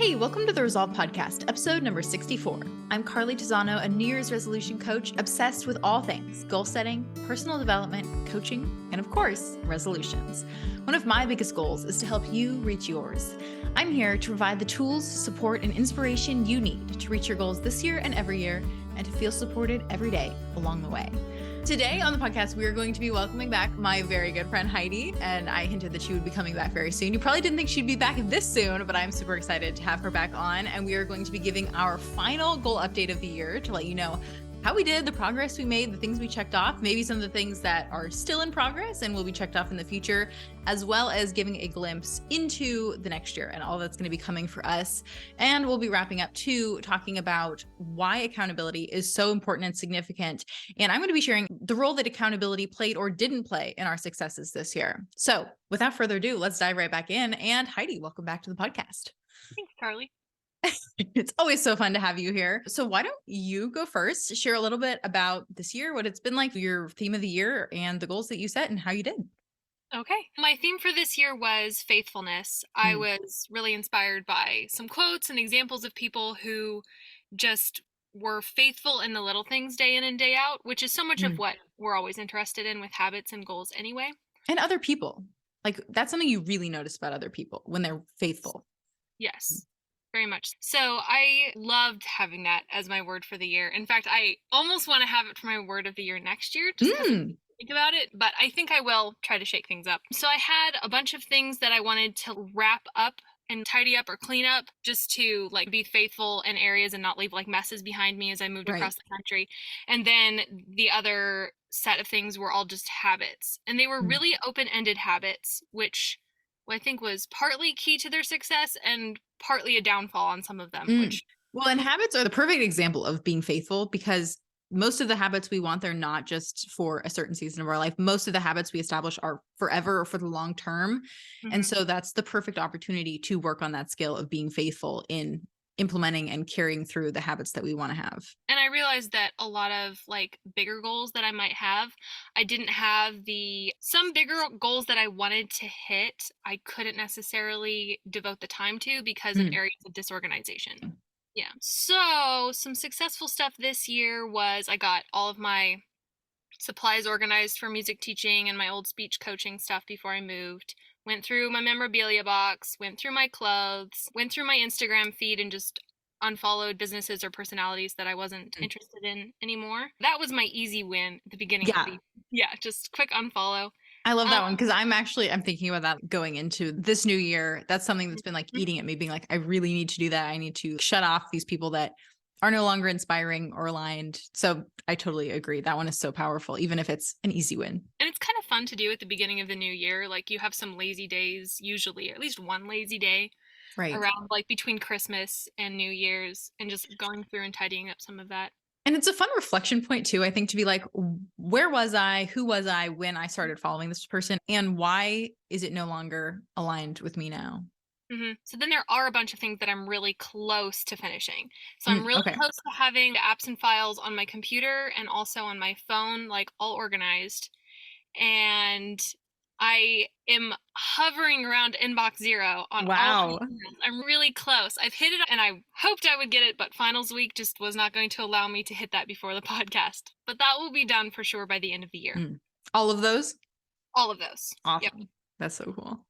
Hey, welcome to the Resolve Podcast, episode number 64. I'm Carly Tizano, a New Year's resolution coach obsessed with all things goal setting, personal development, coaching, and of course, resolutions. One of my biggest goals is to help you reach yours. I'm here to provide the tools, support, and inspiration you need to reach your goals this year and every year, and to feel supported every day along the way. Today on the podcast, we are going to be welcoming back my very good friend Heidi, and I hinted that she would be coming back very soon. You probably didn't think she'd be back this soon, but I'm super excited to have her back on, and we are going to be giving our final goal update of the year to let you know how we did, the progress we made, the things we checked off, maybe some of the things that are still in progress and will be checked off in the future, as well as giving a glimpse into the next year and all that's going to be coming for us. And we'll be wrapping up too, talking about why accountability is so important and significant. And I'm going to be sharing the role that accountability played or didn't play in our successes this year. So without further ado, let's dive right back in. And Heidi, welcome back to the podcast. Thanks, Carly. It's always so fun to have you here. So why don't you go first, share a little bit about this year, what it's been like, your theme of the year, and the goals that you set and how you did. Okay. My theme for this year was faithfulness. I was really inspired by some quotes and examples of people who just were faithful in the little things day in and day out, which is so much of what we're always interested in with habits and goals anyway. And other people. Like, that's something you really notice about other people when they're faithful. Yes. Very much. So I loved having that as my word for the year. In fact, I almost want to have it for my word of the year next year, just because I think about it, but I think I will try to shake things up. So I had a bunch of things that I wanted to wrap up and tidy up or clean up, just to like be faithful in areas and not leave like messes behind me as I moved across the country. And then the other set of things were all just habits, and they were really open-ended habits, which I think was partly key to their success and partly a downfall on some of them. And habits are the perfect example of being faithful, because most of the habits we want, they're not just for a certain season of our life. Most of the habits we establish are forever or for the long term. And so that's the perfect opportunity to work on that skill of being faithful in implementing and carrying through the habits that we want to have. And I realized that a lot of like bigger goals that I might have, I didn't have some bigger goals that I wanted to hit, I couldn't necessarily devote the time to because of areas of disorganization. Yeah. So some successful stuff this year was I got all of my supplies organized for music teaching and my old speech coaching stuff before I moved. Went through my memorabilia box, went through my clothes, went through my Instagram feed and just unfollowed businesses or personalities that I wasn't interested in anymore. That was my easy win at the beginning of the year. Yeah, just quick unfollow. I love that one, because I'm thinking about that going into this new year. That's something that's been like eating at me, being like, I really need to do that. I need to shut off these people that are no longer inspiring or aligned. So I totally agree. That one is so powerful, even if it's an easy win. And it's kind of fun to do at the beginning of the new year. Like, you have some lazy days, usually, or at least one lazy day around like between Christmas and New Year's, and just going through and tidying up some of that. And it's a fun reflection point too, I think, to be like, where was I? Who was I when I started following this person? And why is it no longer aligned with me now? So then there are a bunch of things that I'm really close to finishing. So I'm really close to having the apps and files on my computer and also on my phone, like all organized. And I am hovering around inbox 0 on all of these. I'm really close. I've hit it and I hoped I would get it, but finals week just was not going to allow me to hit that before the podcast. But that will be done for sure by the end of the year. All of those? All of those. Awesome. Yep. That's so cool.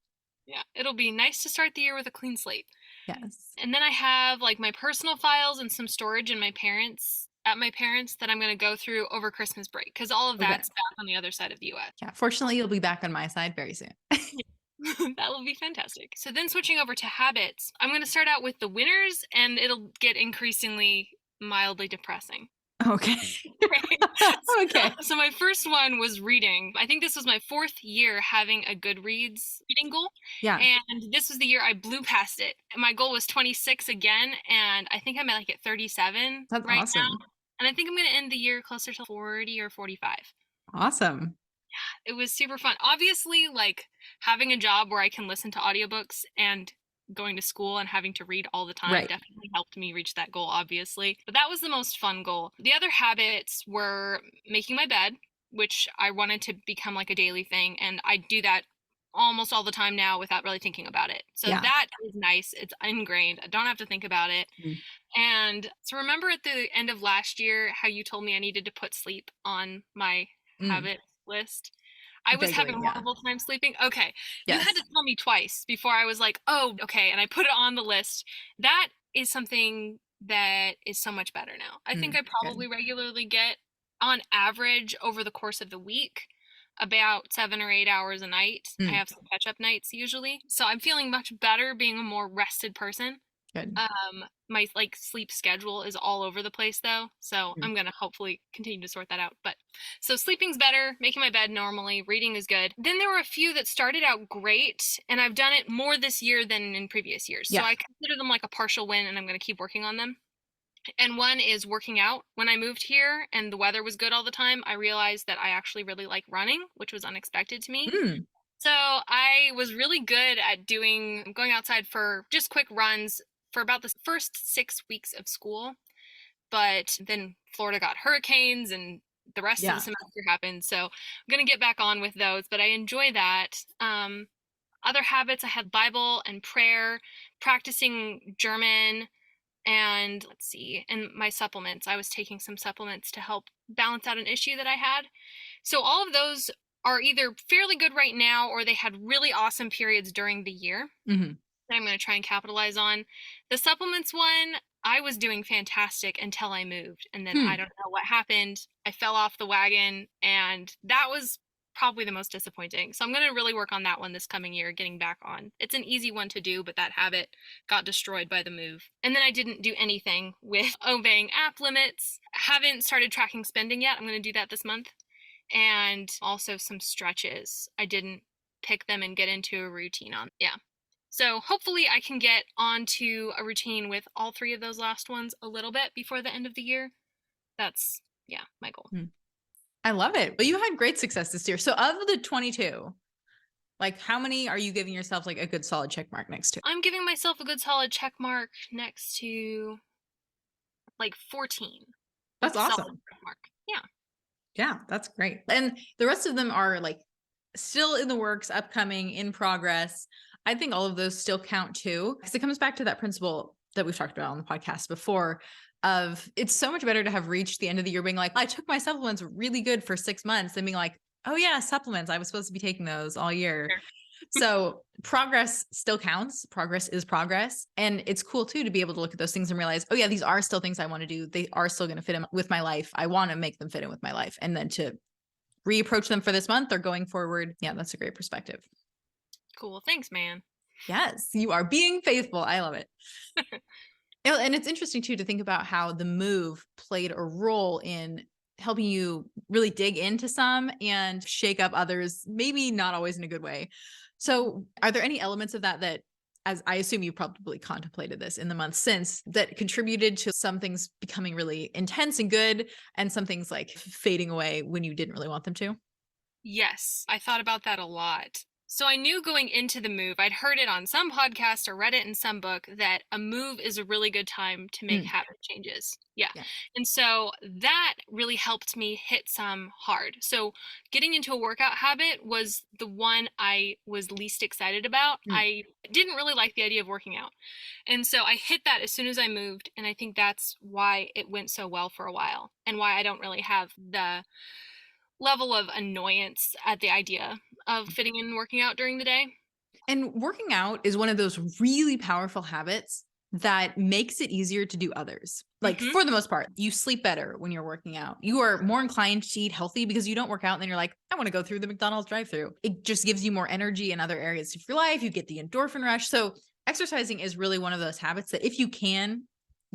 Yeah, it'll be nice to start the year with a clean slate. Yes. And then I have like my personal files and some storage in my parents' that I'm going to go through over Christmas break, because all of that's back on the other side of the U.S. Yeah, fortunately, you'll be back on my side very soon. That will be fantastic. So then switching over to habits, I'm going to start out with the winners, and it'll get increasingly mildly depressing. Okay. So my first one was reading. I think this was my 4th year having a Goodreads reading goal. Yeah. And this was the year I blew past it. My goal was 26 again, and I think I'm at 37 That's right awesome. now. And I think I'm going to end the year closer to 40 or 45. Awesome. Yeah, it was super fun. Obviously, like having a job where I can listen to audiobooks and going to school and having to read all the time definitely helped me reach that goal, obviously. But that was the most fun goal. The other habits were making my bed, which I wanted to become like a daily thing. And I do that almost all the time now without really thinking about it. So Yeah. that is nice. It's ingrained. I don't have to think about it. Mm. And so remember at the end of last year how you told me I needed to put sleep on my Mm. habit list? I was having Vaguely. a Yeah. horrible time sleeping. Okay. You had to Yes. tell me twice before I was like, "Oh, okay." And I put it on the list. That is something that is so much better now. I think Mm. I Good. probably regularly get, on average over the course of the week, about 7 or 8 hours a night. I Mm. have some catch up nights usually. So I'm feeling much better being a more rested person. Good. My like sleep schedule is all over the place though, so Mm. I'm gonna hopefully continue to sort that out. But so sleeping's better, making my bed normally, reading is good. Then there were a few that started out great, and I've done it more this year than in previous years. So Yeah. I consider them like a partial win, and I'm gonna keep working on them. And one is working out. When I moved here and the weather was good all the time, I realized that I actually really like running, which was unexpected to me. Mm. So I was really good at going outside for just quick runs for about the first 6 weeks of school. But then Florida got hurricanes and the rest of the Yeah. semester happened. So I'm going to get back on with those, but I enjoy that. Other habits, I had Bible and prayer, practicing German, and let's see, and my supplements. I was taking some supplements to help balance out an issue that I had. So all of those are either fairly good right now or they had really awesome periods during the year Hmm. that I'm going to try and capitalize on. The supplements one, I was doing fantastic until I moved. And then I Hmm. don't know what happened. I fell off the wagon, and that was probably the most disappointing. So I'm going to really work on that one this coming year, getting back on. It's an easy one to do, but that habit got destroyed by the move. And then I didn't do anything with obeying app limits. Haven't started tracking spending yet. I'm going to do that this month. And also some stretches. I didn't pick them and get into a routine on. Yeah. So hopefully I can get onto a routine with all three of those last ones a little bit before the end of the year. That's, yeah, my goal. Mm. I love it. But you had great success this year. So of the 22, like how many are you giving yourself like a good solid check mark next to? I'm giving myself a good solid check mark next to like 14. That's Solid awesome. check mark. Yeah. Yeah, that's great. And the rest of them are like still in the works, upcoming, in progress. I think all of those still count too, because it comes back to that principle that we've talked about on the podcast before of it's so much better to have reached the end of the year being like, I took my supplements really good for 6 months than being like, oh yeah, supplements. I was supposed to be taking those all year. Sure. So progress still counts. Progress is progress. And it's cool too to be able to look at those things and realize, oh yeah, these are still things I want to do. They are still going to fit in with my life. I want to make them fit in with my life. And then to reapproach them for this month or going forward. Yeah, that's a great perspective. Cool. Thanks, man. Yes, you are being faithful. I love it. And it's interesting too to think about how the move played a role in helping you really dig into some and shake up others, maybe not always in a good way. So, are there any elements of that, as I assume you probably contemplated this in the months since, that contributed to some things becoming really intense and good and some things like fading away when you didn't really want them to? Yes, I thought about that a lot. So I knew going into the move, I'd heard it on some podcast or read it in some book that a move is a really good time to make Mm, habit changes. Yeah. yeah. And so that really helped me hit some hard. So getting into a workout habit was the one I was least excited about. Mm. I didn't really like the idea of working out. And so I hit that as soon as I moved. And I think that's why it went so well for a while and why I don't really have the level of annoyance at the idea of fitting in and working out during the day. And working out is one of those really powerful habits that makes it easier to do others. Like Mhm. for the most part, you sleep better when you're working out. You are more inclined to eat healthy because you don't work out and then you're like, I want to go through the McDonald's drive-through. It just gives you more energy in other areas of your life. You get the endorphin rush. So exercising is really one of those habits that if you can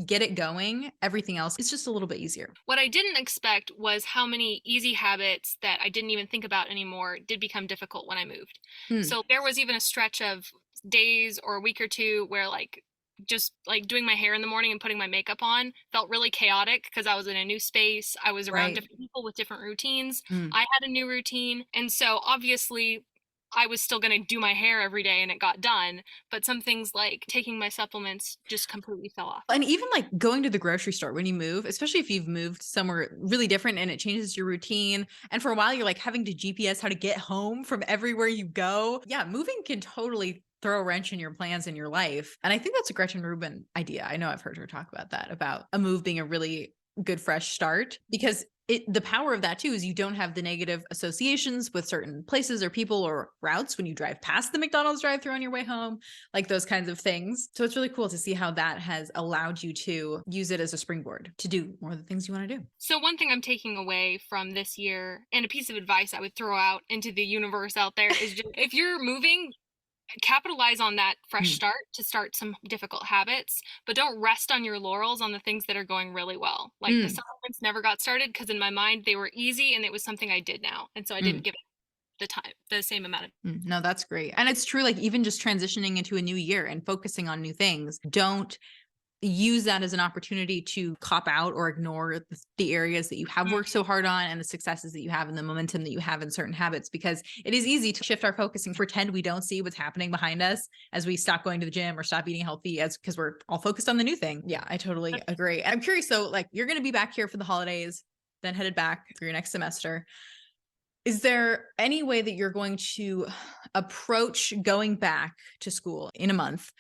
get it going, everything else is just a little bit easier. What I didn't expect was how many easy habits that I didn't even think about anymore did become difficult when I moved. Hmm. So there was even a stretch of days or a week or two where like just like doing my hair in the morning and putting my makeup on felt really chaotic because I was in a new space. I was around Right. different people with different routines. Hmm. I had a new routine. And so obviously I was still going to do my hair every day and it got done. But some things like taking my supplements just completely fell off. And even like going to the grocery store when you move, especially if you've moved somewhere really different and it changes your routine. And for a while, you're like having to GPS how to get home from everywhere you go. Yeah, moving can totally throw a wrench in your plans in your life. And I think that's a Gretchen Rubin idea. I know I've heard her talk about that, about a move being a really good fresh start, because the power of that too is you don't have the negative associations with certain places or people or routes when you drive past the McDonald's drive-thru on your way home, like those kinds of things. So it's really cool to see how that has allowed you to use it as a springboard to do more of the things you want to do. So one thing I'm taking away from this year, and a piece of advice I would throw out into the universe out there, is just if you're moving, capitalize on that fresh start to start some difficult habits, but don't rest on your laurels on the things that are going really well. Like the supplements never got started because in my mind they were easy and it was something I did now. And so I didn't give it the same amount of. No, that's great. And it's true, like even just transitioning into a new year and focusing on new things, don't use that as an opportunity to cop out or ignore the areas that you have worked so hard on and the successes that you have and the momentum that you have in certain habits, because it is easy to shift our focus and pretend we don't see what's happening behind us as we stop going to the gym or stop eating healthy, as because we're all focused on the new thing. Yeah, I totally agree. And I'm curious, so like you're going to be back here for the holidays, then headed back for your next semester. Is there any way that you're going to approach going back to school in a month?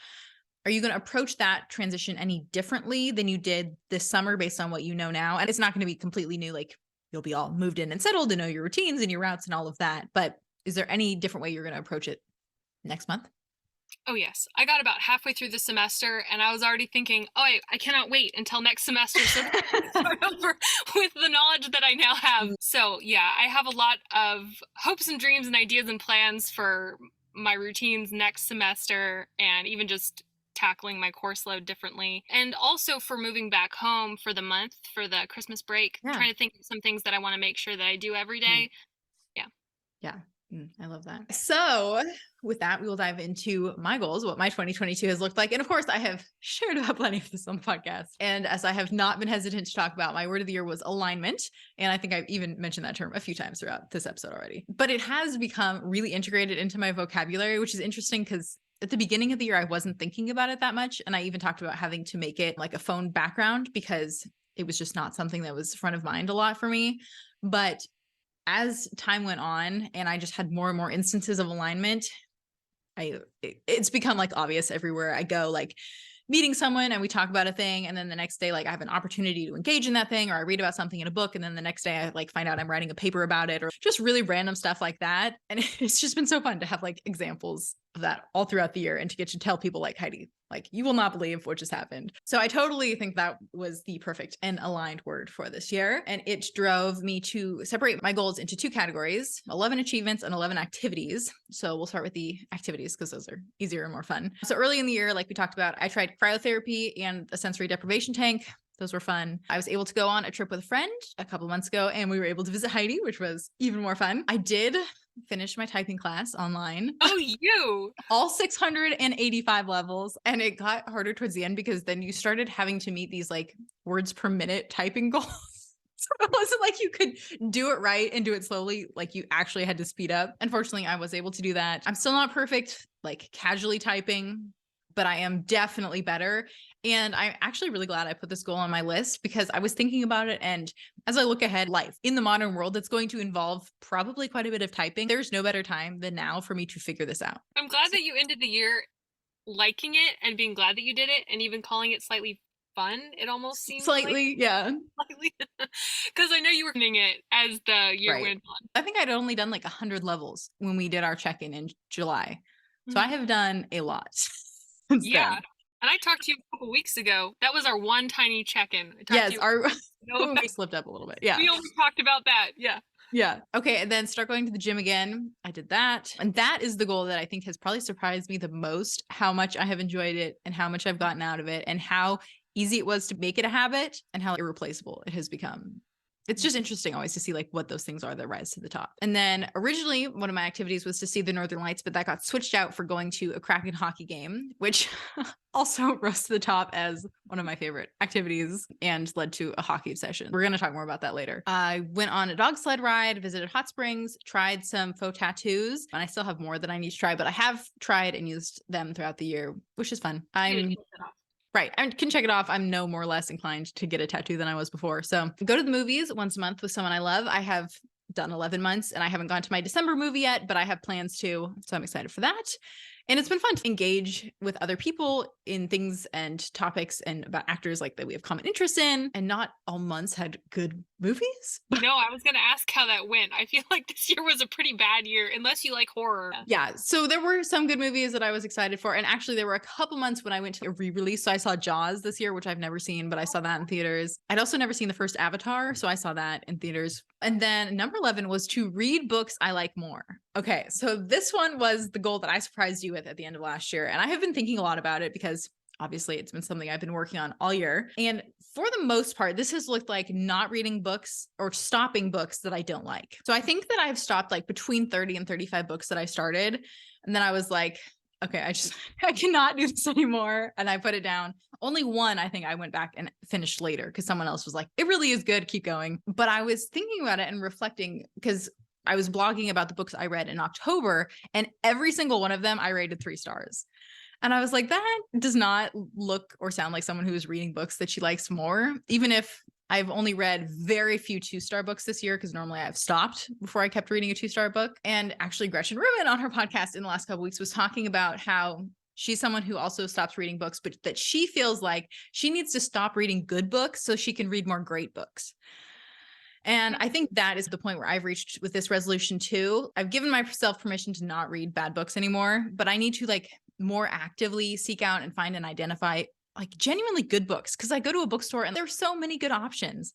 Are you going to approach that transition any differently than you did this summer based on what you know now? And it's not going to be completely new, like you'll be all moved in and settled to know your routines and your routes and all of that. But is there any different way you're going to approach it next month? Oh yes, I got about halfway through the semester and I was already thinking, oh, I cannot wait until next semester so that I can start over with the knowledge that I now have. So yeah, I have a lot of hopes and dreams and ideas and plans for my routines next semester, and even just tackling my course load differently, and also for moving back home for the month for the Christmas break, trying to think of some things that I want to make sure that I do every day. Yeah. I love that. So with that, we will dive into my goals, what my 2022 has looked like. And of course, I have shared about plenty of this on the podcast. And as I have not been hesitant to talk about, my word of the year was alignment. And I think I've even mentioned that term a few times throughout this episode already. But it has become really integrated into my vocabulary, which is interesting because at the beginning of the year, I wasn't thinking about it that much. And I even talked about having to make it like a phone background because it was just not something that was front of mind a lot for me. But as time went on and I just had more and more instances of alignment, it's become like obvious everywhere I go, like meeting someone and we talk about a thing. And then the next day, like I have an opportunity to engage in that thing, or I read about something in a book. And then the next day I like find out I'm writing a paper about it, or just really random stuff like that. And it's just been so fun to have like examples of that all throughout the year and to get to tell people like, Heidi, like you will not believe what just happened. So I totally think that was the perfect and aligned word for this year. And it drove me to separate my goals into two categories, 11 achievements and 11 activities. So we'll start with the activities because those are easier and more fun. So early in the year, like we talked about, I tried cryotherapy and a sensory deprivation tank. Those were fun. I was able to go on a trip with a friend a couple months ago and we were able to visit Heidi, which was even more fun. I did finish my typing class online. Oh, you! All 685 levels. And it got harder towards the end because then you started having to meet these like words per minute typing goals. So it wasn't like you could do it right and do it slowly. Like you actually had to speed up. Unfortunately, I was able to do that. I'm still not perfect, like casually typing, but I am definitely better. And I'm actually really glad I put this goal on my list because I was thinking about it. And as I look ahead, life in the modern world, that's going to involve probably quite a bit of typing. There's no better time than now for me to figure this out. I'm glad that you ended the year liking it and being glad that you did it, and even calling it slightly fun. It almost seems slightly, like, yeah. Slightly, because I know you were doing it as the year went on. I think I'd only done like 100 levels when we did our check-in in July. So I have done a lot. Yeah. Then. And I talked to you a couple weeks ago. That was our one tiny check-in. Yes, we slipped up a little bit. Yeah. We only talked about that. Yeah. Yeah. Okay. And then start going to the gym again. I did that. And that is the goal that I think has probably surprised me the most, how much I have enjoyed it and how much I've gotten out of it and how easy it was to make it a habit and how irreplaceable it has become. It's just interesting always to see like what those things are that rise to the top. And then originally one of my activities was to see the Northern Lights, but that got switched out for going to a Kraken hockey game, which also rose to the top as one of my favorite activities and led to a hockey session. We're going to talk more about that later. I went on a dog sled ride, visited hot springs, tried some faux tattoos, and I still have more that I need to try, but I have tried and used them throughout the year, which is fun. Right. I can check it off. I'm no more or less inclined to get a tattoo than I was before. So go to the movies once a month with someone I love. I have done 11 months and I haven't gone to my December movie yet, but I have plans to. So I'm excited for that. And it's been fun to engage with other people in things and topics and about actors like that we have common interest in. And not all months had good movies. No, I was going to ask how that went. I feel like this year was a pretty bad year, unless you like horror. Yeah. So there were some good movies that I was excited for. And actually, there were a couple months when I went to a re-release. So I saw Jaws this year, which I've never seen, but I saw that in theaters. I'd also never seen the first Avatar. So I saw that in theaters. And then number 11 was to read books I like more. Okay. So this one was the goal that I surprised you with at the end of last year. And I have been thinking a lot about it because obviously it's been something I've been working on all year. And for the most part, this has looked like not reading books or stopping books that I don't like. So I think that I've stopped like between 30 and 35 books that I started. And then I was like, okay, I cannot do this anymore. And I put it down. Only one, I think I went back and finished later because someone else was like, it really is good. Keep going. But I was thinking about it and reflecting because I was blogging about the books I read in October, and every single one of them I rated 3 stars. And I was like, that does not look or sound like someone who is reading books that she likes more, even if I've only read very few 2-star books this year, because normally I've stopped before I kept reading a 2-star book. And actually, Gretchen Rubin on her podcast in the last couple of weeks was talking about how she's someone who also stops reading books, but that she feels like she needs to stop reading good books so she can read more great books. And I think that is the point where I've reached with this resolution too. I've given myself permission to not read bad books anymore, but I need to like more actively seek out and find and identify like genuinely good books. Cause I go to a bookstore and there's so many good options,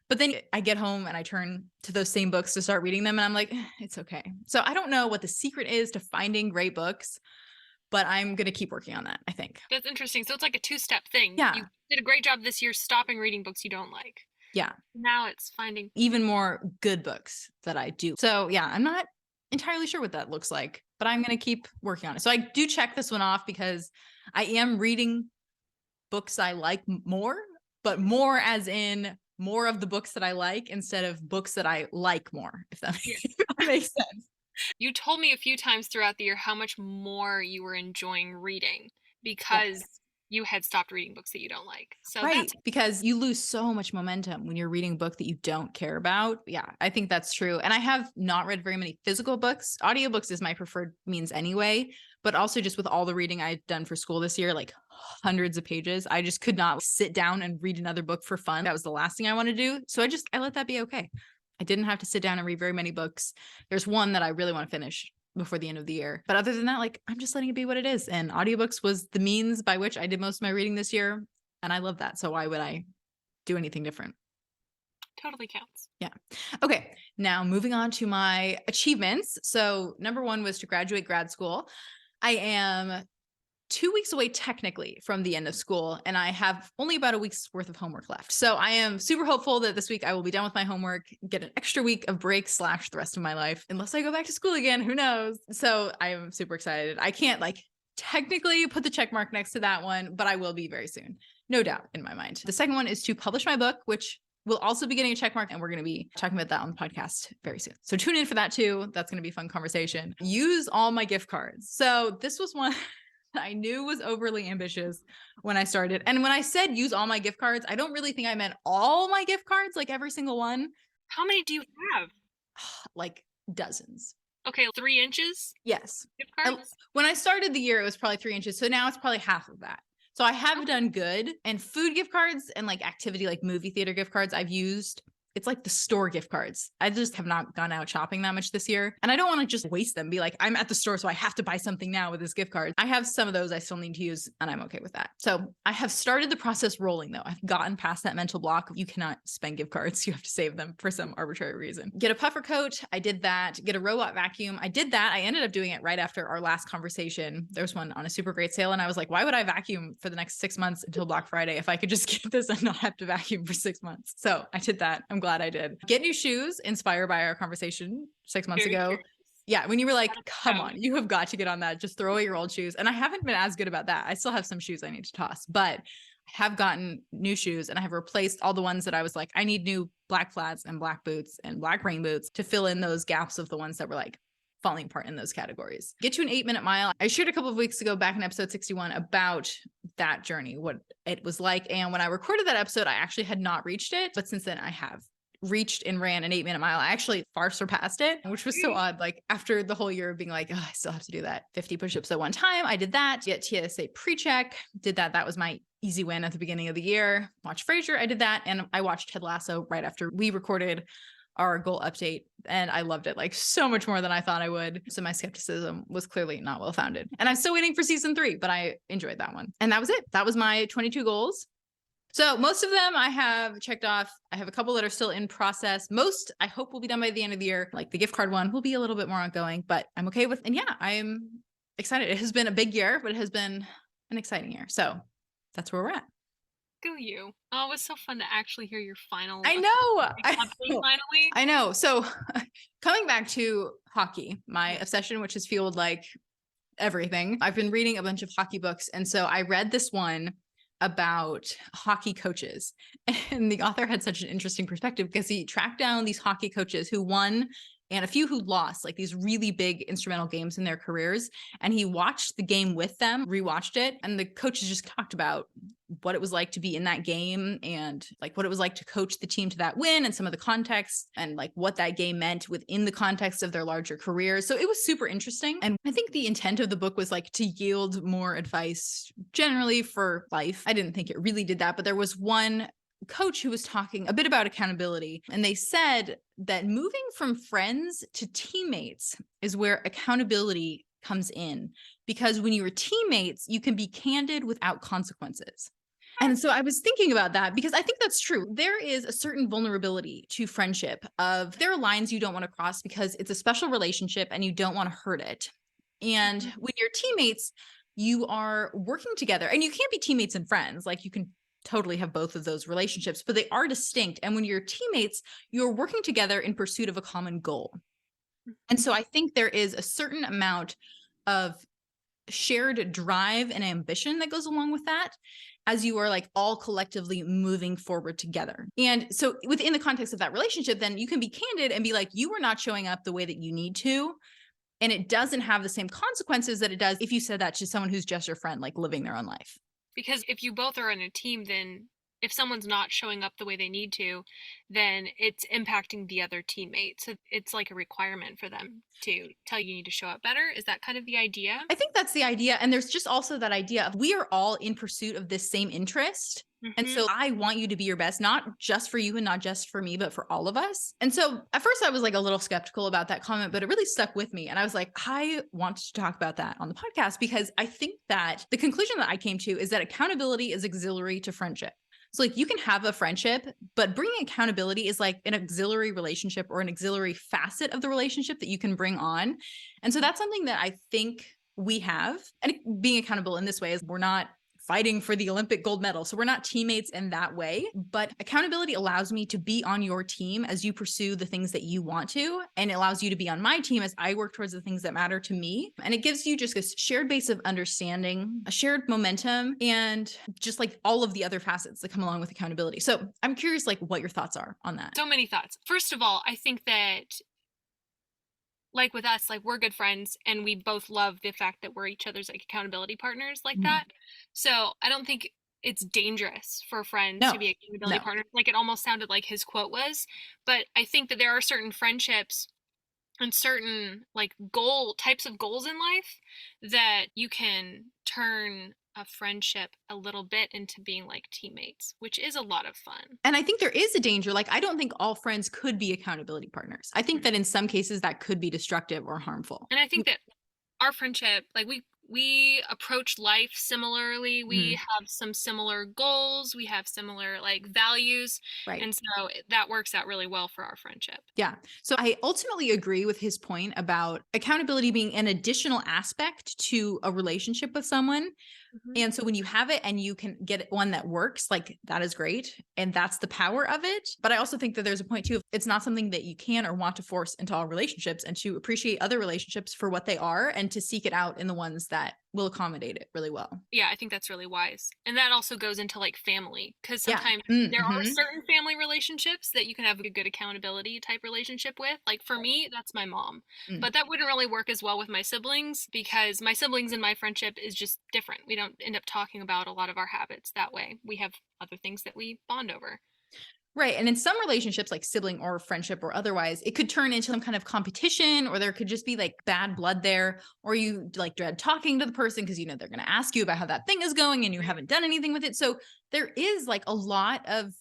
but then I get home and I turn to those same books to start reading them. And I'm like, it's okay. So I don't know what the secret is to finding great books, but I'm going to keep working on that, I think. That's interesting. So it's like a 2-step thing. Yeah. You did a great job this year stopping reading books you don't like. Yeah. Now it's finding even more good books that I do. So yeah, I'm not entirely sure what that looks like, but I'm going to keep working on it. So I do check this one off because I am reading books I like more, but more as in more of the books that I like instead of books that I like more, if that makes sense. You told me a few times throughout the year how much more you were enjoying reading because you had stopped reading books that you don't like. So right, because you lose so much momentum when you're reading a book that you don't care about. Yeah, I think that's true. And I have not read very many physical books. Audiobooks is my preferred means anyway, but also just with all the reading I've done for school this year, like hundreds of pages, I just could not sit down and read another book for fun. That was the last thing I want to do. So I let that be okay. I didn't have to sit down and read very many books. There's one that I really want to finish before the end of the year. But other than that, like I'm just letting it be what it is. And audiobooks was the means by which I did most of my reading this year. And I love that. So why would I do anything different? Totally counts. Yeah. Okay. Now moving on to my achievements. So number 1 was to graduate grad school. I am 2 weeks away technically from the end of school, and I have only about a week's worth of homework left. So I am super hopeful that this week I will be done with my homework, get an extra week of break / the rest of my life, unless I go back to school again, who knows? So I am super excited. I can't like technically put the check mark next to that one, but I will be very soon. No doubt in my mind. The second one is to publish my book, which will also be getting a check mark, and we're going to be talking about that on the podcast very soon. So tune in for that too. That's going to be a fun conversation. Use all my gift cards. So this was one I knew was overly ambitious when I started. And when I said use all my gift cards, I don't really think I meant all my gift cards, like every single one. How many do you have? Like dozens. Okay, 3 inches? Yes. Gift cards? When I started the year, it was probably 3 inches. So now it's probably half of that. So I have done good. And food gift cards and like activity, like movie theater gift cards, I've used. It's like the store gift cards. I just have not gone out shopping that much this year. And I don't want to just waste them. Be like, I'm at the store, so I have to buy something now with this gift card. I have some of those I still need to use, and I'm okay with that. So I have started the process rolling though. I've gotten past that mental block. You cannot spend gift cards. You have to save them for some arbitrary reason. Get a puffer coat. I did that. Get a robot vacuum. I did that. I ended up doing it right after our last conversation. There was one on a super great sale. And I was like, why would I vacuum for the next 6 months until Black Friday if I could just get this and not have to vacuum for 6 months? So I did that. I'm glad I did. Get new shoes, inspired by our conversation 6 months ago. Curious. Yeah, when you were like, come on, you have got to get on that. Just throw away your old shoes. And I haven't been as good about that. I still have some shoes I need to toss, but I have gotten new shoes and I have replaced all the ones that I was like, I need new black flats and black boots and black rain boots to fill in those gaps of the ones that were like falling apart in those categories. Get to an 8-minute mile. I shared a couple of weeks ago back in episode 61 about that journey, what it was like. And when I recorded that episode, I actually had not reached it. But since then I have reached and ran an 8-minute mile. I actually far surpassed it, which was so odd. Like after the whole year of being like, oh, I still have to do that 50 push-ups at one time. I did that. Get TSA pre-check, did that. That was my easy win at the beginning of the year. Watched Frasier. I did that. And I watched Ted Lasso right after we recorded our goal update. And I loved it like so much more than I thought I would. So my skepticism was clearly not well founded. And I'm still waiting for season 3, but I enjoyed that one. And that was it. That was my 22 goals. So most of them I have checked off. I have a couple that are still in process. Most I hope will be done by the end of the year. Like the gift card one will be a little bit more ongoing, but I'm okay with, and yeah, I'm excited. It has been a big year, but it has been an exciting year. So that's where we're at. Go you. Oh, it was so fun to actually hear your final. I know. Finally. I know. So coming back to hockey, my obsession, which has fueled like everything. I've been reading a bunch of hockey books. And so I read this one about hockey coaches, and the author had such an interesting perspective because he tracked down these hockey coaches who won and a few who lost like these really big instrumental games in their careers. And he watched the game with them, rewatched it. And the coaches just talked about what it was like to be in that game and like what it was like to coach the team to that win and some of the context and like what that game meant within the context of their larger careers. So it was super interesting. And I think the intent of the book was like to yield more advice generally for life. I didn't think it really did that, but there was one coach who was talking a bit about accountability. And they said that moving from friends to teammates is where accountability comes in, because when you're teammates, you can be candid without consequences. And so I was thinking about that because I think that's true. There is a certain vulnerability to friendship of there are lines you don't want to cross because it's a special relationship and you don't want to hurt it. And when you're teammates, you are working together, and you can't be teammates and friends. Like you can totally have both of those relationships, but they are distinct. And when you're teammates, you're working together in pursuit of a common goal. And so I think there is a certain amount of shared drive and ambition that goes along with that as you are like all collectively moving forward together. And so within the context of that relationship, then you can be candid and be like, you are not showing up the way that you need to. And it doesn't have the same consequences that it does if you said that to someone who's just your friend, like living their own life. Because if you both are in a team, then if someone's not showing up the way they need to, then it's impacting the other teammates. So it's like a requirement for them to tell you need to show up better. Is that kind of the idea? I think that's the idea. And there's just also that idea of we are all in pursuit of this same interest. And so I want you to be your best, not just for you and not just for me, but for all of us. And so at first I was like a little skeptical about that comment, but it really stuck with me. And I was like, I want to talk about that on the podcast because I think that the conclusion that I came to is that accountability is auxiliary to friendship. So like you can have a friendship, but bringing accountability is like an auxiliary relationship or an auxiliary facet of the relationship that you can bring on. And so that's something that I think we have. And being accountable in this way is we're not fighting for the Olympic gold medal. So we're not teammates in that way, but accountability allows me to be on your team as you pursue the things that you want to. And it allows you to be on my team as I work towards the things that matter to me. And it gives you just this shared base of understanding, a shared momentum, and just like all of the other facets that come along with accountability. So I'm curious, like what your thoughts are on that. So many thoughts. First of all, I think that like with us, like we're good friends and we both love the fact that we're each other's like accountability partners like that. So I don't think it's dangerous for friends to be accountability partners. Like it almost sounded like his quote was, but I think that there are certain friendships and certain like types of goals in life that you can turn a friendship a little bit into being like teammates, which is a lot of fun. And I think there is a danger. Like, I don't think all friends could be accountability partners. I think that in some cases that could be destructive or harmful. And I think that our friendship, like we approach life similarly. We have some similar goals. We have similar like values. Right. And so that works out really well for our friendship. Yeah. So I ultimately agree with his point about accountability being an additional aspect to a relationship with someone. And so when you have it and you can get one that works, like that is great. And that's the power of it. But I also think that there's a point too, it's not something that you can or want to force into all relationships, and to appreciate other relationships for what they are and to seek it out in the ones that will accommodate it really well. Yeah, I think that's really wise. And that also goes into like family, because Yeah. sometimes there are Mm-hmm. certain family relationships that you can have a good accountability type relationship with. Like for me, that's my mom. Mm. But that wouldn't really work as well with my siblings because my siblings and my friendship is just different. We don't end up talking about a lot of our habits that way. We have other things that we bond over. Right. And in some relationships, like sibling or friendship or otherwise, it could turn into some kind of competition, or there could just be like bad blood there, or you like dread talking to the person because you know they're going to ask you about how that thing is going and you haven't done anything with it. So there is like a lot of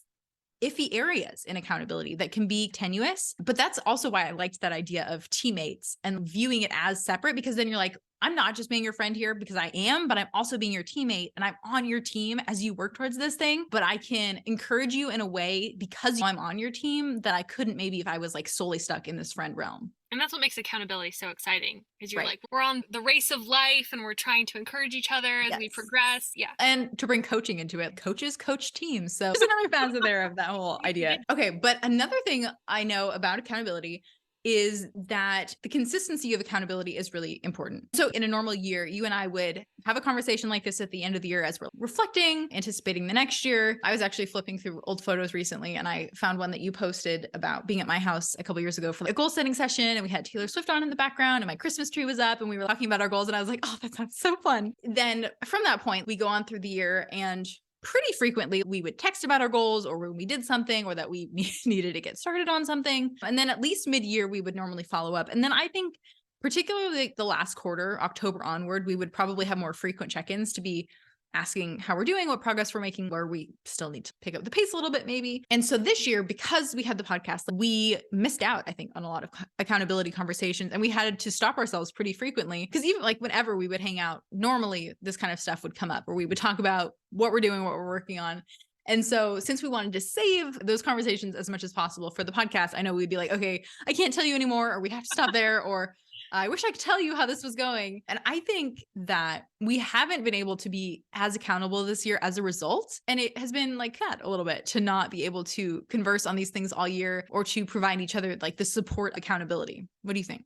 iffy areas in accountability that can be tenuous. But that's also why I liked that idea of teammates and viewing it as separate, because then you're like, I'm not just being your friend here because I am, but I'm also being your teammate and I'm on your team as you work towards this thing. But I can encourage you in a way because I'm on your team that I couldn't maybe if I was like solely stuck in this friend realm. And that's what makes accountability so exciting because you're Right. like, we're on the race of life and we're trying to encourage each other as we Yes. progress. Yeah. And to bring coaching into it, coaches coach teams. So there's another facet there of that whole idea. Okay. But another thing I know about accountability is that the consistency of accountability is really important. So in a normal year, you and I would have a conversation like this at the end of the year as we're reflecting, anticipating the next year. I was actually flipping through old photos recently and I found one that you posted about being at my house a couple years ago for a goal setting session. And we had Taylor Swift on in the background and my Christmas tree was up and we were talking about our goals. And I was like, oh, that sounds so fun. Then from that point, we go on through the year and pretty frequently we would text about our goals or when we did something or that we needed to get started on something. And then at least mid-year, we would normally follow up. And then I think particularly the last quarter, October onward, we would probably have more frequent check-ins to be asking how we're doing, what progress we're making, where we still need to pick up the pace a little bit maybe. And so this year, because we had the podcast, we missed out, I think, on a lot of accountability conversations and we had to stop ourselves pretty frequently because even like whenever we would hang out, normally this kind of stuff would come up where we would talk about what we're doing, what we're working on. And so since we wanted to save those conversations as much as possible for the podcast, I know we'd be like, okay, I can't tell you anymore, or we have to stop there, or I wish I could tell you how this was going. And I think that we haven't been able to be as accountable this year as a result. And it has been like that a little bit to not be able to converse on these things all year or to provide each other like the support accountability. What do you think?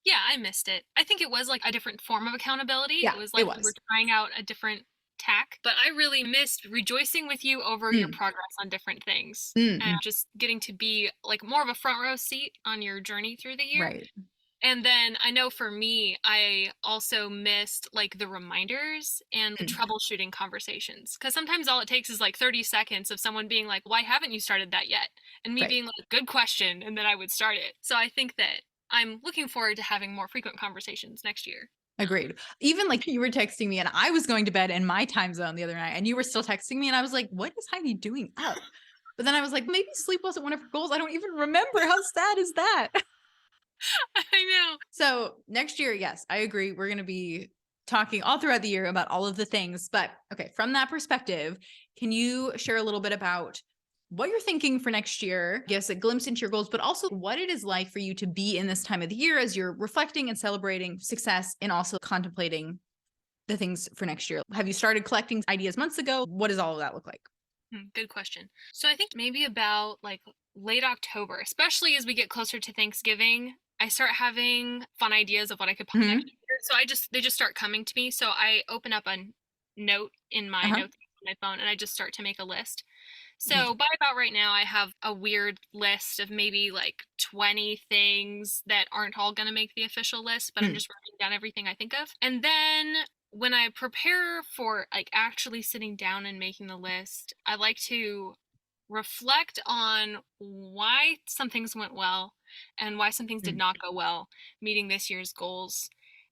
Yeah, I missed it. I think it was like a different form of accountability. Yeah, It was it like we were was. trying out a different tack, but I really missed rejoicing with you over your Mm, progress on different things and mm, just getting to be like more of a front row seat on your journey through the year. right. And then I know for me, I also missed like the reminders and the Mm, troubleshooting conversations. Because sometimes all it takes is like 30 seconds of someone being like, why haven't you started that yet? And me right. being like, good question. And then I would start it. So I think that I'm looking forward to having more frequent conversations next year. Agreed. Even like you were texting me and I was going to bed in my time zone the other night and you were still texting me and I was like, what is Heidi doing up? But then I was like, maybe sleep wasn't one of her goals. I don't even remember. How sad is that? I know. So next year, yes, I agree. We're going to be talking all throughout the year about all of the things. But okay, from that perspective, can you share a little bit about what you're thinking for next year? Give us a glimpse into your goals, but also what it is like for you to be in this time of the year as you're reflecting and celebrating success and also contemplating the things for next year. Have you started collecting ideas months ago? What does all of that look like? Good question. So I think maybe about like late October, especially as we get closer to Thanksgiving, I start having fun ideas of what I could plan next Hmm. year. So they just start coming to me. So I open up a note in my Uh-huh. notes on my phone and I just start to make a list. Me So too. by about right now, I have a weird list of maybe like 20 things that aren't all going to make the official list, but I'm Mm, just writing down everything I think of. And then when I prepare for like actually sitting down and making the list, I like to reflect on why some things went well and why some things did mm, not go well meeting this year's goals,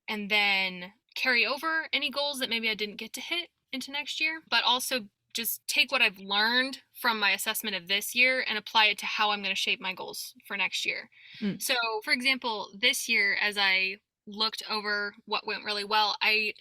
and then carry over any goals that maybe I didn't get to hit into next year, but also just take what I've learned from my assessment of this year and apply it to how I'm going to shape my goals for next year. mm, So, for example, this year, as I looked over what went really well, I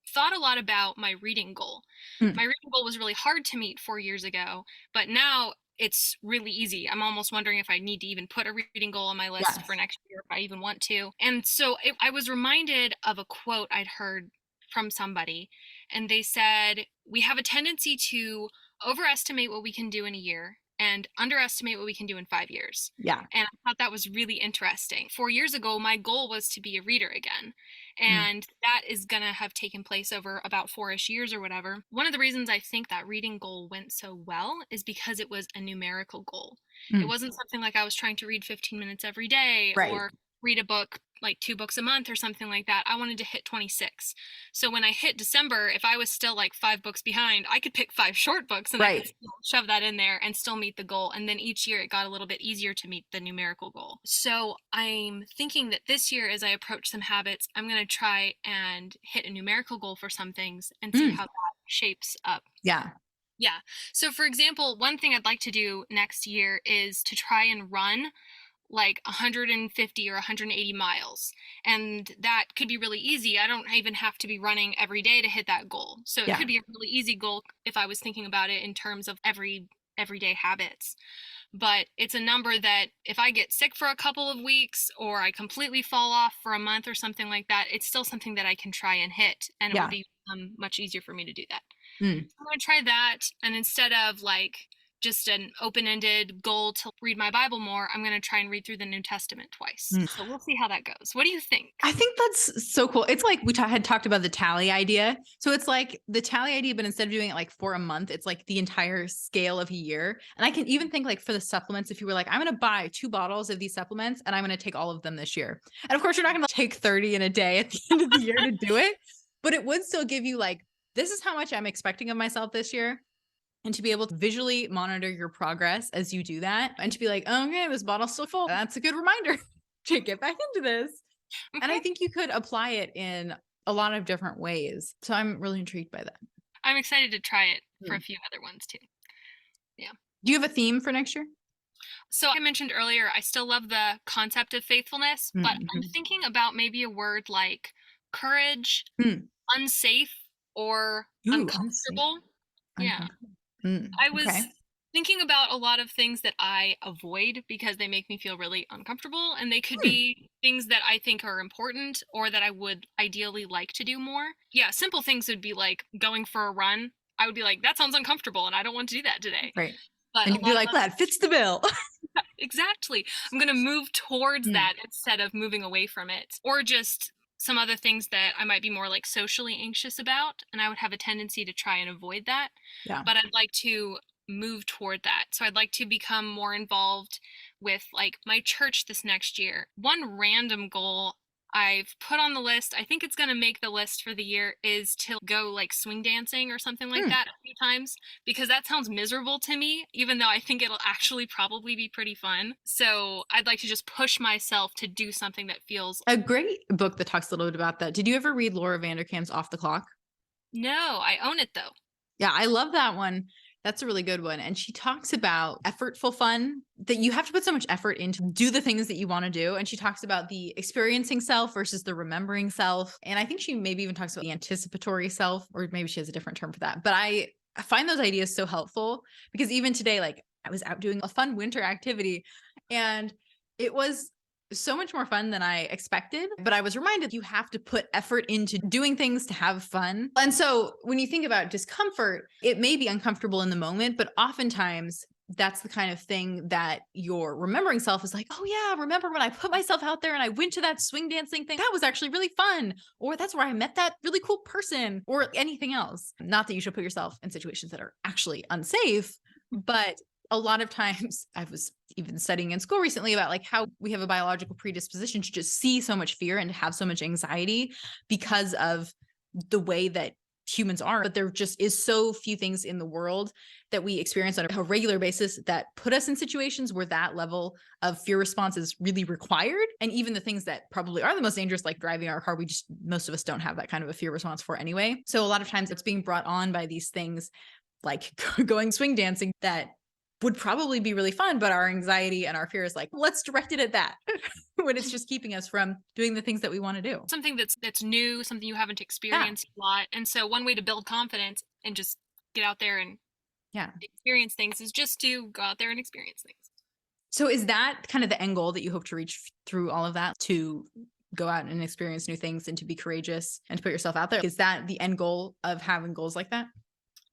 thought a lot about my reading goal. mm. My reading goal was really hard to meet 4 years ago, but now it's really easy. I'm almost wondering if I need to even put a reading goal on my list for Yes. next year, if I even want to. And so I was reminded of a quote I'd heard from somebody, and they said, we have a tendency to overestimate what we can do in a year and underestimate what we can do in 5 years. Yeah. And I thought that was really interesting. 4 years ago, my goal was to be a reader again. Mm. And that is going to have taken place over about 4-ish years or whatever. One of the reasons I think that reading goal went so well is because it was a numerical goal. It Mm. wasn't something like I was trying to read 15 minutes every day Right. or read a book, like 2 books a month or something like that. I wanted to hit 26. So when I hit December, if I was still like 5 books behind, I could pick 5 short books and I Right. could still shove that in there and still meet the goal. And then each year it got a little bit easier to meet the numerical goal. So I'm thinking that this year, as I approach some habits, I'm going to try and hit a numerical goal for some things and see how that shapes up. Yeah. Yeah. So for example, one thing I'd like to do next year is to try and run like 150 or 180 miles. And that could be really easy. I don't even have to be running every day to hit that goal. So it could be a really easy goal if I was thinking about it in terms of everyday habits. But it's a number that if I get sick for a couple of weeks or I completely fall off for a month or something like that, it's still something that I can try and hit. And it will be much easier for me to do that. So I'm going to try that. And instead of like just an open-ended goal to read my Bible more, I'm going to try and read through the New Testament twice. So we'll see how that goes. What do you think? I think that's so cool. It's like we had talked about the tally idea. So it's like the tally idea, but instead of doing it like for a month, it's like the entire scale of a year. And I can even think like for the supplements, if you were like, I'm going to buy 2 bottles of these supplements and I'm going to take all of them this year. And of course, you're not going to take 30 in a day at the end of the year to do it, but it would still give you like, this is how much I'm expecting of myself this year. And to be able to visually monitor your progress as you do that and to be like, oh, okay, this bottle's still full. That's a good reminder to get back into this. And I think you could apply it in a lot of different ways. So I'm really intrigued by that. I'm excited to try it for a few other ones too. Yeah. Do you have a theme for next year? So I mentioned earlier, I still love the concept of faithfulness, but I'm thinking about maybe a word like courage, unsafe, or uncomfortable. Yeah. I was thinking about a lot of things that I avoid because they make me feel really uncomfortable, and they could be things that I think are important or that I would ideally like to do more. Yeah, simple things would be like going for a run. I would be like, that sounds uncomfortable and I don't want to do that today. Right. But and you'd be like, that fits the bill. Exactly. I'm going to move towards that instead of moving away from it. Or just some other things that I might be more like socially anxious about, and I would have a tendency to try and avoid that. Yeah. But I'd like to move toward that. So I'd like to become more involved with like my church this next year. One random goal I've put on the list, I think it's going to make the list for the year, is to go like swing dancing or something like that a few times, because that sounds miserable to me, even though I think it'll actually probably be pretty fun. So I'd like to just push myself to do something that feels... A great book that talks a little bit about that. Did you ever read Laura Vanderkam's Off the Clock? No, I own it though. Yeah, I love that one. That's a really good one. And she talks about effortful fun, that you have to put so much effort into do the things that you want to do. And she talks about the experiencing self versus the remembering self. And I think she maybe even talks about the anticipatory self, or maybe she has a different term for that. But I find those ideas so helpful because even today, like I was out doing a fun winter activity and it was so much more fun than I expected, but I was reminded you have to put effort into doing things to have fun. And so when you think about discomfort, it may be uncomfortable in the moment, but oftentimes that's the kind of thing that your remembering self is like, oh yeah, remember when I put myself out there and I went to that swing dancing thing? That was actually really fun. Or that's where I met that really cool person, or anything else. Not that you should put yourself in situations that are actually unsafe, but a lot of times I was even studying in school recently about like how we have a biological predisposition to just see so much fear and to have so much anxiety because of the way that humans are. But there just is so few things in the world that we experience on a regular basis that put us in situations where that level of fear response is really required. And even the things that probably are the most dangerous, like driving our car, most of us don't have that kind of a fear response for anyway. So a lot of times it's being brought on by these things like going swing dancing that would probably be really fun, but our anxiety and our fear is like, let's direct it at that when it's just keeping us from doing the things that we want to do. Something that's new, something you haven't experienced a lot. And so one way to build confidence and just get out there and experience things is just to go out there and experience things. So is that kind of the end goal that you hope to reach through all of that, to go out and experience new things and to be courageous and to put yourself out there? Is that the end goal of having goals like that?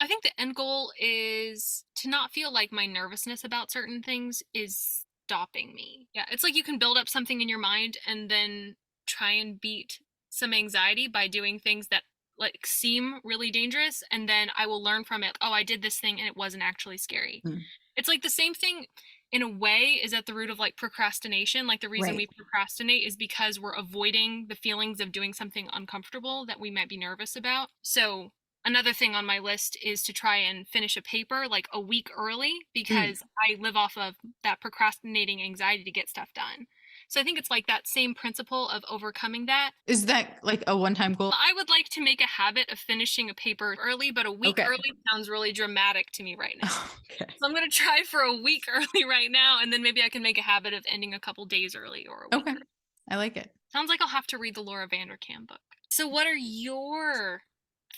I think the end goal is to not feel like my nervousness about certain things is stopping me. Yeah, it's like you can build up something in your mind and then try and beat some anxiety by doing things that like seem really dangerous, and then I will learn from it. Oh, I did this thing and it wasn't actually scary. Mm. It's like the same thing in a way is at the root of like procrastination. Like the reason Right. we procrastinate is because we're avoiding the feelings of doing something uncomfortable that we might be nervous about. So another thing on my list is to try and finish a paper like a week early Mm. because I live off of that procrastinating anxiety to get stuff done. So I think it's like that same principle of overcoming that. Is that like a one-time goal? I would like to make a habit of finishing a paper early, but a week Okay. early sounds really dramatic to me right now. Okay. So I'm going to try for a week early right now, and then maybe I can make a habit of ending a couple days early or a week Okay. early. I like it. Sounds like I'll have to read the Laura Vanderkam book. So what are your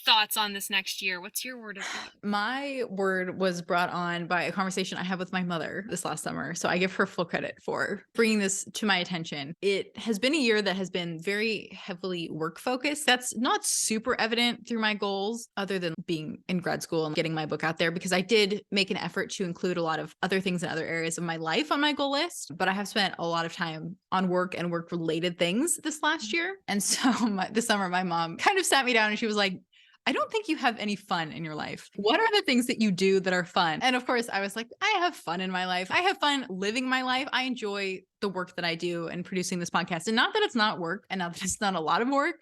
thoughts on this next year? What's your word of the year? My word was brought on by a conversation I had with my mother this last summer. So I give her full credit for bringing this to my attention. It has been a year that has been very heavily work focused. That's not super evident through my goals, other than being in grad school and getting my book out there, because I did make an effort to include a lot of other things in other areas of my life on my goal list. But I have spent a lot of time on work and work related things this last year. And so this summer, my mom kind of sat me down and she was like, I don't think you have any fun in your life. What are the things that you do that are fun? And of course, I was like, I have fun in my life. I have fun living my life. I enjoy the work that I do and producing this podcast. And not that it's not work and not that it's not a lot of work,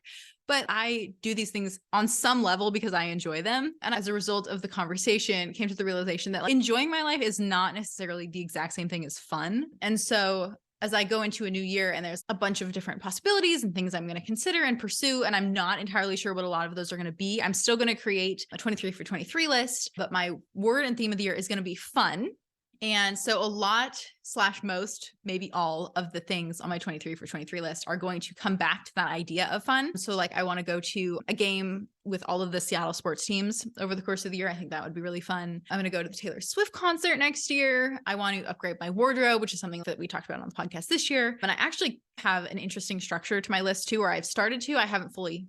but I do these things on some level because I enjoy them. And as a result of the conversation, came to the realization that like, enjoying my life is not necessarily the exact same thing as fun. And so as I go into a new year and there's a bunch of different possibilities and things I'm going to consider and pursue, and I'm not entirely sure what a lot of those are going to be, I'm still going to create a 23 for 23 list, but my word and theme of the year is going to be fun. And so a lot / most, maybe all of the things on my 23 for 23 list are going to come back to that idea of fun. So like I want to go to a game with all of the Seattle sports teams over the course of the year. I think that would be really fun. I'm going to go to the Taylor Swift concert next year. I want to upgrade my wardrobe, which is something that we talked about on the podcast this year. And I actually have an interesting structure to my list too, where I've started to, I haven't fully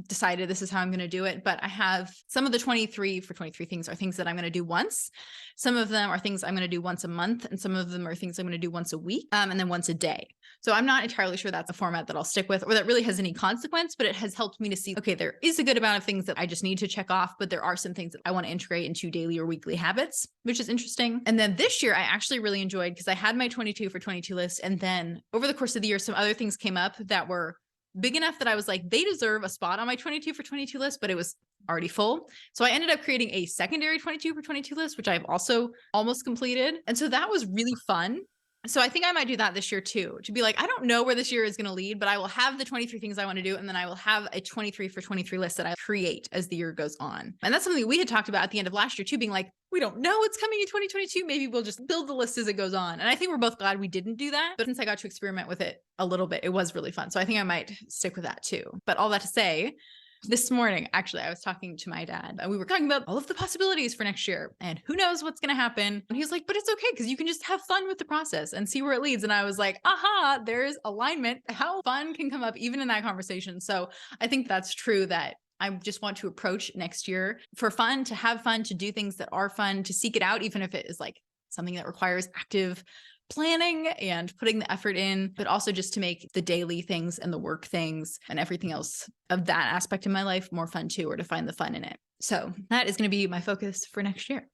decided this is how I'm going to do it, but I have some of the 23 for 23 things are things that I'm going to do once. Some of them are things I'm going to do once a month, and some of them are things I'm going to do once a week, and then once a day. So I'm not entirely sure that's a format that I'll stick with or that really has any consequence, but it has helped me to see, okay, there is a good amount of things that I just need to check off, but there are some things that I want to integrate into daily or weekly habits, which is interesting. And then this year, I actually really enjoyed because I had my 22 for 22 list. And then over the course of the year, some other things came up that were big enough that I was like, they deserve a spot on my 22 for 22 list, but it was already full. So I ended up creating a secondary 22 for 22 list, which I've also almost completed. And so that was really fun. So I think I might do that this year too, to be like, I don't know where this year is going to lead, but I will have the 23 things I want to do. And then I will have a 23 for 23 list that I create as the year goes on. And that's something we had talked about at the end of last year too, being like, we don't know what's coming in 2022. Maybe we'll just build the list as it goes on. And I think we're both glad we didn't do that. But since I got to experiment with it a little bit, it was really fun. So I think I might stick with that too. But all that to say, this morning, actually, I was talking to my dad and we were talking about all of the possibilities for next year and who knows what's going to happen. And he was like, but it's okay because you can just have fun with the process and see where it leads. And I was like, aha, there's alignment. How fun can come up even in that conversation. So I think that's true that I just want to approach next year for fun, to have fun, to do things that are fun, to seek it out, even if it is like something that requires active planning and putting the effort in, but also just to make the daily things and the work things and everything else of that aspect of my life more fun too, or to find the fun in it. So that is going to be my focus for next year.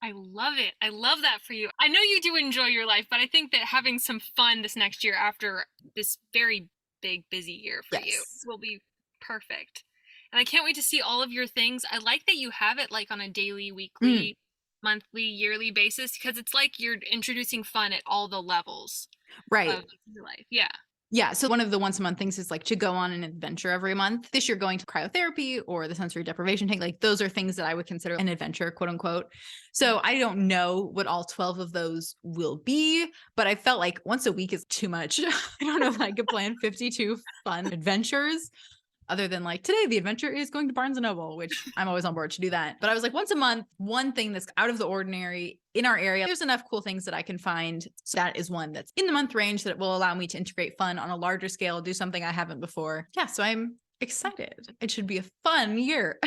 I love it. I love that for you. I know you do enjoy your life, but I think that having some fun this next year after this very big, busy year for you will be perfect. And I can't wait to see all of your things. I like that you have it like on a daily, weekly, monthly, yearly basis, because it's like you're introducing fun at all the levels of your life. Yeah. Yeah. So one of the once a month things is like to go on an adventure every month. This year going to cryotherapy or the sensory deprivation tank, like those are things that I would consider an adventure, quote unquote. So I don't know what all 12 of those will be, but I felt like once a week is too much. I don't know if I could plan 52 fun adventures. Other than like today, the adventure is going to Barnes & Noble, which I'm always on board to do that. But I was like, once a month, one thing that's out of the ordinary in our area. There's enough cool things that I can find. So that is one that's in the month range that will allow me to integrate fun on a larger scale, do something I haven't before. Yeah, so I'm excited. It should be a fun year.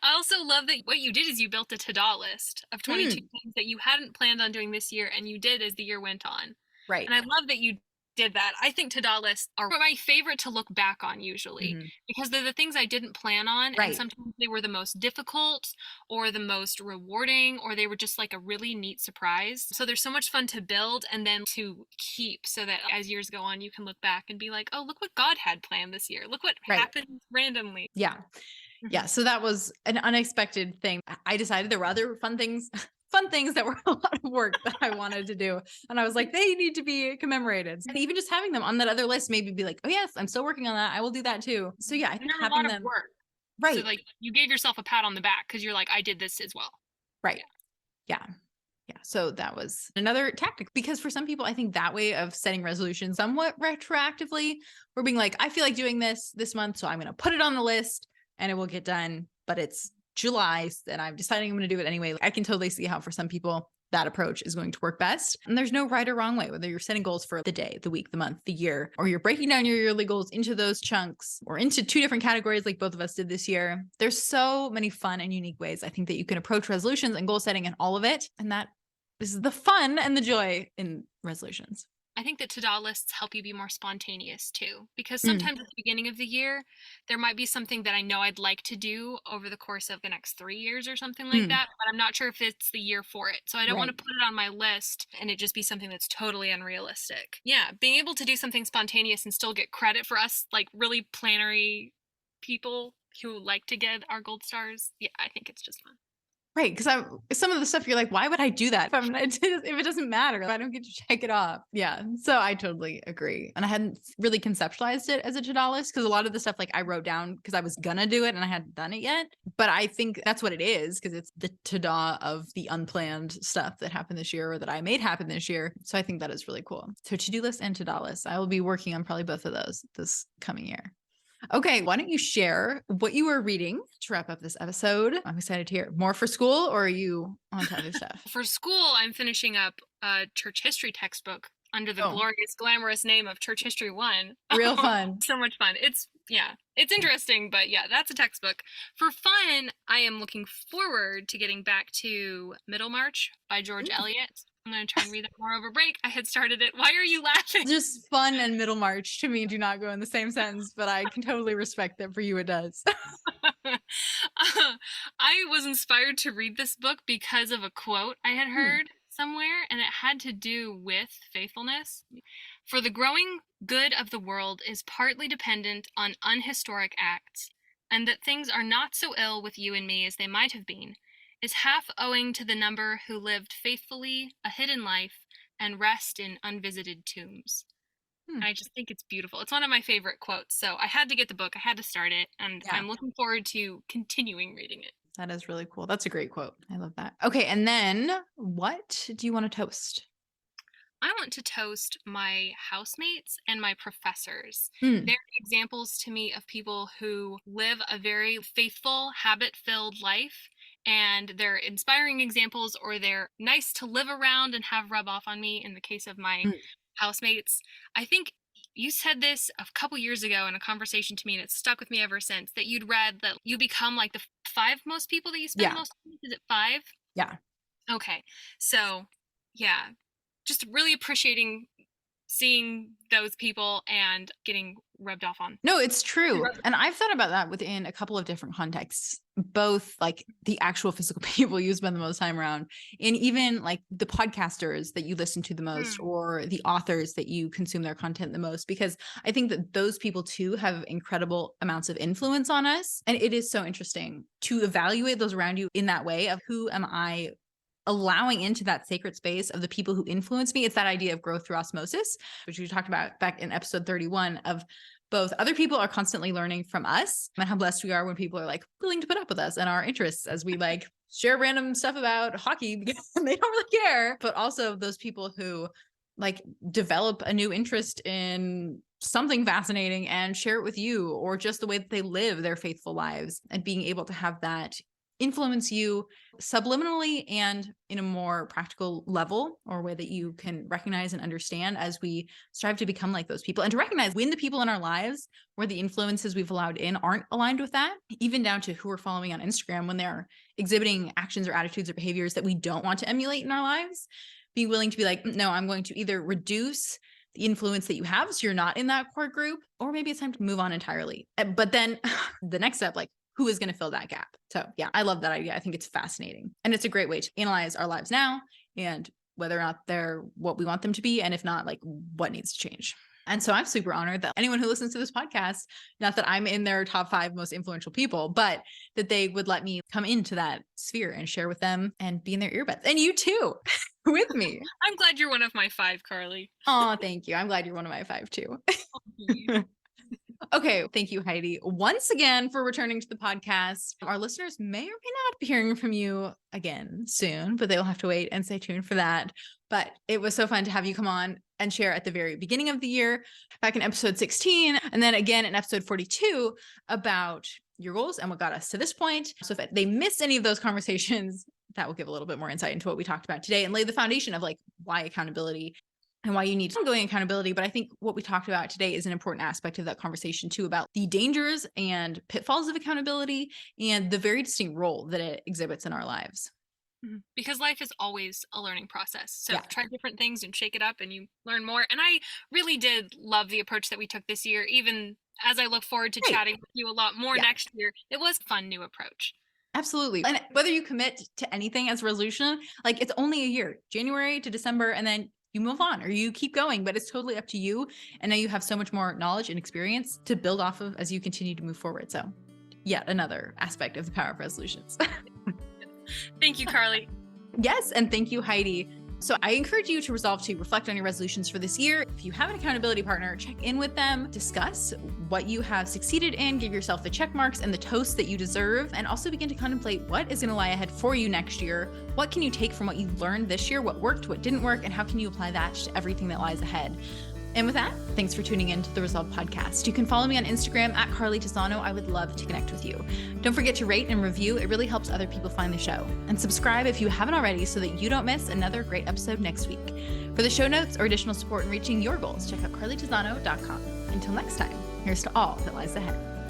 I also love that what you did is you built a to-do list of 22 Mm, things that you hadn't planned on doing this year, and you did as the year went on. right. And I love that you did that. I think to-do lists are my favorite to look back on usually Mhm. because they're the things I didn't plan on, and Right. sometimes they were the most difficult or the most rewarding, or they were just like a really neat surprise. So they're so much fun to build and then to keep so that as years go on, you can look back and be like, oh, look what God had planned this year. Look what Right. happened randomly. Yeah. Yeah. Mhm. So that was an unexpected thing. I decided there were other fun things, fun things that were a lot of work that I wanted to do. And I was like, they need to be commemorated. And even just having them on that other list, maybe be like, oh, yes, I'm still working on that. I will do that too. So yeah, I And think they're a having lot of them, work. So right. like you gave yourself a pat on the back because you're like, I did this as well. Right. Yeah. Yeah. Yeah. So that was another tactic because for some people, I think that way of setting resolutions somewhat retroactively, we're being like, I feel like doing this month. So I'm going to put it on the list and it will get done. But it's July and I'm deciding I'm going to do it anyway. I can totally see how for some people that approach is going to work best. And there's no right or wrong way, whether you're setting goals for the day, the week, the month, the year, or you're breaking down your yearly goals into those chunks or into two different categories like both of us did this year. There's so many fun and unique ways I think that you can approach resolutions and goal setting and all of it. And that is the fun and the joy in resolutions. I think that to-do lists help you be more spontaneous too, because Mm, sometimes at the beginning of the year, there might be something that I know I'd like to do over the course of the next 3 years or something like mm, that, but I'm not sure if it's the year for it. So I don't want to right. put it on my list and it just be something that's totally unrealistic. Yeah, being able to do something spontaneous and still get credit for us, like really plannery people who like to get our gold stars. Yeah, I think it's just fun. Right. Because I'm some of the stuff you're like, why would I do that if I'm not, if it doesn't matter? If I don't get to check it off. Yeah. So I totally agree. And I hadn't really conceptualized it as a to-do list because a lot of the stuff like I wrote down because I was gonna do it and I hadn't done it yet. But I think that's what it is because it's the to-do of the unplanned stuff that happened this year or that I made happen this year. So I think that is really cool. So to-do list and to-do list. I will be working on probably both of those this coming year. Okay, why don't you share what you were reading to wrap up this episode? I'm excited to hear more for school, or are you on to other stuff? For school, I'm finishing up a church history textbook under the Oh, glorious, glamorous name of Church History 1. real fun. So much fun. It's interesting, but yeah, that's a textbook. For fun, I am looking forward to getting back to Middlemarch by George Mm. Eliot. I'm going to try and read that more over break. I had started it. Why are you laughing? Just fun and Middlemarch to me do not go in the same sentence, but I can totally respect that for you it does. I was inspired to read this book because of a quote I had Hmm. heard somewhere, and it had to do with faithfulness. For the growing good of the world is partly dependent on unhistoric acts, and that things are not so ill with you and me as they might have been, is half owing to the number who lived faithfully a hidden life and rest in unvisited tombs. Hmm. And I just think it's beautiful. It's one of my favorite quotes. So I had to get the book, I had to start it, and Yeah, I'm looking forward to continuing reading it. that is really cool. That's a great quote. I love that. Okay, and then what do you want to toast? I want to toast my housemates and my professors. Hmm. They're examples to me of people who live a very faithful, habit filled life. And they're inspiring examples, or they're nice to live around and have rub off on me in the case of my Hmm. housemates. I think you said this a couple years ago in a conversation to me, and it's stuck with me ever since, that you'd read that you become like the five most people that you spend the Yeah, most time with. Is it five? yeah. Okay. So, yeah, just really appreciating seeing those people and getting rubbed off on. No, it's true. And I've thought about that within a couple of different contexts, both like the actual physical people you spend the most time around, and even like the podcasters that you listen to the most, Mm, or the authors that you consume their content the most, because I think that those people too have incredible amounts of influence on us. And it is so interesting to evaluate those around you in that way of who am I allowing into that sacred space of the people who influence me. It's that idea of growth through osmosis, which we talked about back in episode 31 of both other people are constantly learning from us and how blessed we are when people are like willing to put up with us and our interests as we like share random stuff about hockey because they don't really care. But also those people who like develop a new interest in something fascinating and share it with you, or just the way that they live their faithful lives and being able to have that influence you subliminally and in a more practical level, or way that you can recognize and understand as we strive to become like those people, and to recognize when the people in our lives where the influences we've allowed in aren't aligned with that, even down to who we're following on Instagram when they're exhibiting actions or attitudes or behaviors that we don't want to emulate in our lives. Being willing to be like, no, I'm going to either reduce the influence that you have so you're not in that core group, or maybe it's time to move on entirely. But then the next step, like, who is going to fill that gap? So yeah, I love that idea. I think it's fascinating. And it's a great way to analyze our lives now and whether or not they're what we want them to be. And if not, like, what needs to change. And so I'm super honored that anyone who listens to this podcast, not that I'm in their top 5 most influential people, but that they would let me come into that sphere and share with them and be in their earbuds. And you too, with me. I'm glad you're one of my 5, Carly. Oh, thank you. I'm glad you're one of my 5 too. Okay. Thank you, Heidi, once again for returning to the podcast. Our listeners may or may not be hearing from you again soon, but they will have to wait and stay tuned for that. But it was so fun to have you come on and share at the very beginning of the year, back in episode 16, and then again in episode 42 about your goals and what got us to this point. So if they missed any of those conversations, that will give a little bit more insight into what we talked about today and lay the foundation of like why accountability and why you need ongoing accountability. But I think what we talked about today is an important aspect of that conversation too, about the dangers and pitfalls of accountability and the very distinct role that it exhibits in our lives. Because life is always a learning process. So Yeah. try different things and shake it up and you learn more. And I really did love the approach that we took this year, even as I look forward to Right. chatting with you a lot more Yeah. next year. It was a fun new approach. Absolutely. And whether you commit to anything as a resolution, like, it's only a year, January to December, and then you move on or you keep going, but it's totally up to you. And now you have so much more knowledge and experience to build off of as you continue to move forward. So yet another aspect of the power of resolutions. Thank you, Carly. Yes. And thank you, Heidi. So I encourage you to resolve to reflect on your resolutions for this year. If you have an accountability partner, check in with them, discuss what you have succeeded in, give yourself the check marks and the toast that you deserve, and also begin to contemplate what is going to lie ahead for you next year. What can you take from what you learned this year? What worked, what didn't work, and how can you apply that to everything that lies ahead? And with that, thanks for tuning in to the Resolve podcast. You can follow me on Instagram at Carly Tisano. I would love to connect with you. Don't forget to rate and review. It really helps other people find the show. And subscribe if you haven't already so that you don't miss another great episode next week. For the show notes or additional support in reaching your goals, check out carlytisano.com. Until next time, here's to all that lies ahead.